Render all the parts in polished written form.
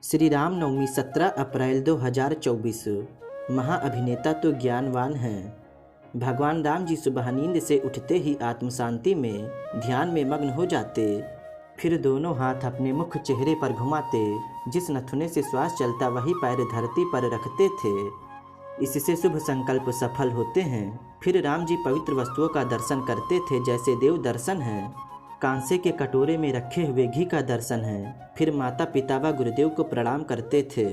श्री राम नवमी 17 अप्रैल 2024। महाअभिनेता तो ज्ञानवान हैं। भगवान राम जी सुबह नींद से उठते ही आत्म शांति में ध्यान में मग्न हो जाते, फिर दोनों हाथ अपने मुख चेहरे पर घुमाते, जिस नथुने से श्वास चलता वही पैर धरती पर रखते थे। इससे शुभ संकल्प सफल होते हैं। फिर राम जी पवित्र वस्तुओं का दर्शन करते थे, जैसे देव दर्शन है, कांसे के कटोरे में रखे हुए घी का दर्शन है। फिर माता पिता व गुरुदेव को प्रणाम करते थे।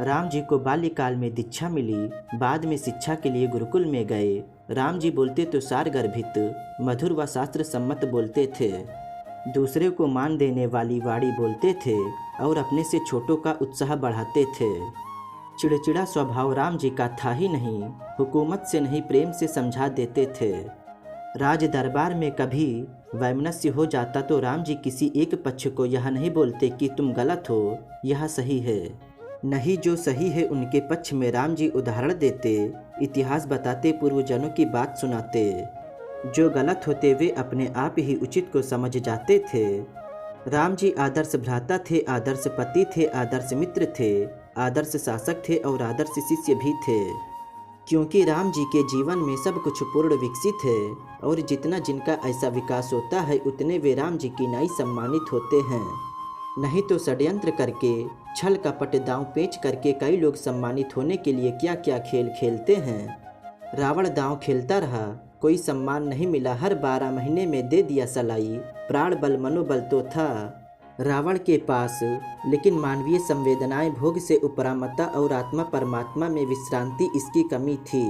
राम जी को बाल्यकाल में दीक्षा मिली, बाद में शिक्षा के लिए गुरुकुल में गए। राम जी बोलते तो सार गर्भित, मधुर व शास्त्र सम्मत बोलते थे। दूसरे को मान देने वाली वाणी बोलते थे और अपने से छोटों का उत्साह बढ़ाते थे। चिड़चिड़ा स्वभाव राम जी का था ही नहीं, हुकूमत से नहीं प्रेम से समझा देते थे। राज दरबार में कभी वैमनस्य हो जाता तो राम जी किसी एक पक्ष को यह नहीं बोलते कि तुम गलत हो, यह सही है। नहीं, जो सही है उनके पक्ष में राम जी उदाहरण देते, इतिहास बताते, पूर्वजनों की बात सुनाते। जो गलत होते वे अपने आप ही उचित को समझ जाते थे। राम जी आदर्श भ्राता थे, आदर्श पति थे, आदर्श मित्र थे, आदर्श शासक थे और आदर्श शिष्य भी थे। क्योंकि राम जी के जीवन में सब कुछ पूर्ण विकसित है और जितना जिनका ऐसा विकास होता है उतने वे राम जी की नाई सम्मानित होते हैं। नहीं तो षड्यंत्र करके, छल कपट, दांव पेच करके कई लोग सम्मानित होने के लिए क्या क्या खेल खेलते हैं। रावण दांव खेलता रहा, कोई सम्मान नहीं मिला, हर 12 महीने में दे दिया सलाई। प्राण बल मनोबल तो था रावण के पास, लेकिन मानवीय संवेदनाएं, भोग से उपरामता और आत्मा परमात्मा में विश्रांति इसकी कमी थी।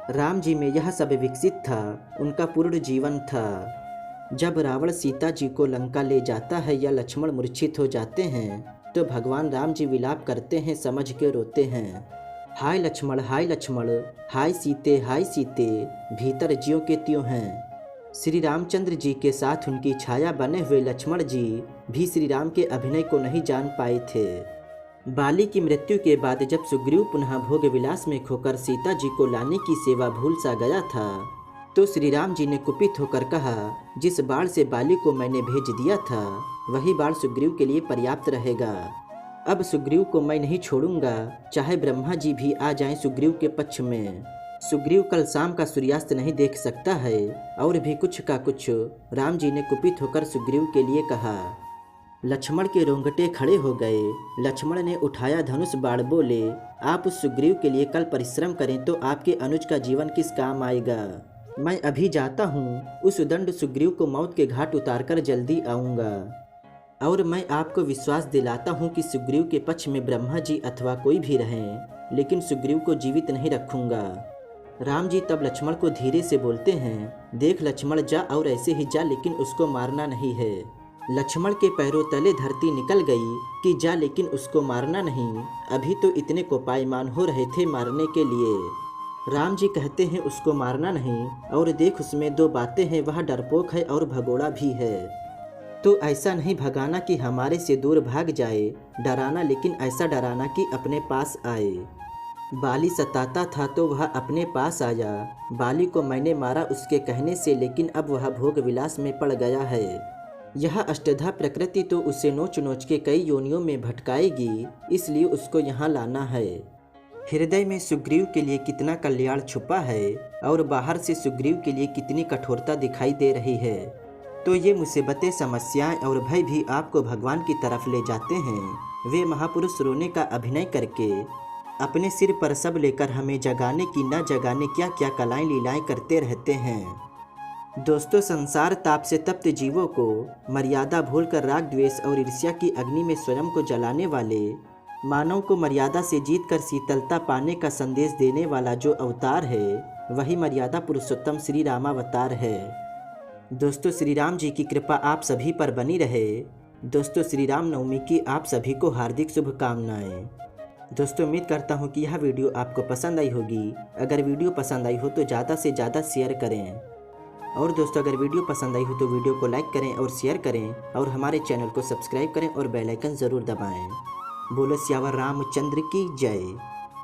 राम जी में यह सब विकसित था, उनका पूर्ण जीवन था। जब रावण सीता जी को लंका ले जाता है या लक्ष्मण मूर्छित हो जाते हैं तो भगवान राम जी विलाप करते हैं, समझ के रोते हैं। हाय लक्ष्मण, हाय लक्ष्मण, हाय सीते, हाय सीते, भीतर ज्यों के त्यों हैं। श्री रामचंद्र जी के साथ उनकी छाया बने हुए लक्ष्मण जी भी श्री राम के अभिनय को नहीं जान पाए थे। बाली की मृत्यु के बाद जब सुग्रीव पुनः भोग विलास में खोकर सीता जी को लाने की सेवा भूल सा गया था तो श्री राम जी ने कुपित होकर कहा, जिस बाण से बाली को मैंने भेज दिया था वही बाण सुग्रीव के लिए पर्याप्त रहेगा। अब सुग्रीव को मैं नहीं छोड़ूंगा, चाहे ब्रह्मा जी भी आ जाएं सुग्रीव के पक्ष में। सुग्रीव कल शाम का सूर्यास्त नहीं देख सकता है। और भी कुछ का कुछ राम जी ने कुपित होकर सुग्रीव के लिए कहा। लक्ष्मण के रोंगटे खड़े हो गए। लक्ष्मण ने उठाया धनुष बाण, बोले, आप उस सुग्रीव के लिए कल परिश्रम करें तो आपके अनुज का जीवन किस काम आएगा। मैं अभी जाता हूँ, उस दंड सुग्रीव को मौत के घाट उतारकर जल्दी आऊँगा। और मैं आपको विश्वास दिलाता हूँ कि सुग्रीव के पक्ष में ब्रह्मा जी अथवा कोई भी रहें, लेकिन सुग्रीव को जीवित नहीं रखूँगा। राम जी तब लक्ष्मण को धीरे से बोलते हैं, देख लक्ष्मण, जा और ऐसे ही जा, लेकिन उसको मारना नहीं है। लक्ष्मण के पैरों तले धरती निकल गई कि जा, लेकिन उसको मारना नहीं। अभी तो इतने कोपायमान हो रहे थे मारने के लिए। राम जी कहते हैं उसको मारना नहीं, और देख उसमें 2 बातें हैं, वह डरपोक है और भगोड़ा भी है। तो ऐसा नहीं भगाना कि हमारे से दूर भाग जाए, डराना, लेकिन ऐसा डराना कि अपने पास आए। बाली सताता था तो वह अपने पास आया। बाली को मैंने मारा उसके कहने से, लेकिन अब वह भोग विलास में पड़ गया है। यह अष्टधा प्रकृति तो उसे नोच नोच के कई योनियों में भटकाएगी, इसलिए उसको यहाँ लाना है। हृदय में सुग्रीव के लिए कितना कल्याण छुपा है और बाहर से सुग्रीव के लिए कितनी कठोरता दिखाई दे रही है। तो ये मुसीबतें, समस्याएं और भय भी आपको भगवान की तरफ ले जाते हैं। वे महापुरुष रोने का अभिनय करके अपने सिर पर सब लेकर हमें जगाने की न जगाने क्या क्या कलाएं लीलाएं करते रहते हैं। दोस्तों, संसार ताप से तप्त जीवों को मर्यादा भूलकर राग, द्वेष और ईर्ष्या की अग्नि में स्वयं को जलाने वाले, मानव को मर्यादा से जीतकर शीतलता पाने का संदेश देने वाला जो अवतार है वही मर्यादा पुरुषोत्तम श्री रामावतार है। दोस्तों, श्री राम जी की कृपा आप सभी पर बनी रहे। दोस्तों, श्री राम नवमी की आप सभी को हार्दिक शुभकामनाएं। दोस्तों, उम्मीद करता हूँ कि यह वीडियो आपको पसंद आई होगी। अगर वीडियो पसंद आई हो तो ज़्यादा से ज़्यादा शेयर करें। और दोस्तों, अगर वीडियो पसंद आई हो तो वीडियो को लाइक करें और शेयर करें और हमारे चैनल को सब्सक्राइब करें और बेल आइकन ज़रूर दबाएं। बोलो सियावर रामचंद्र की जय।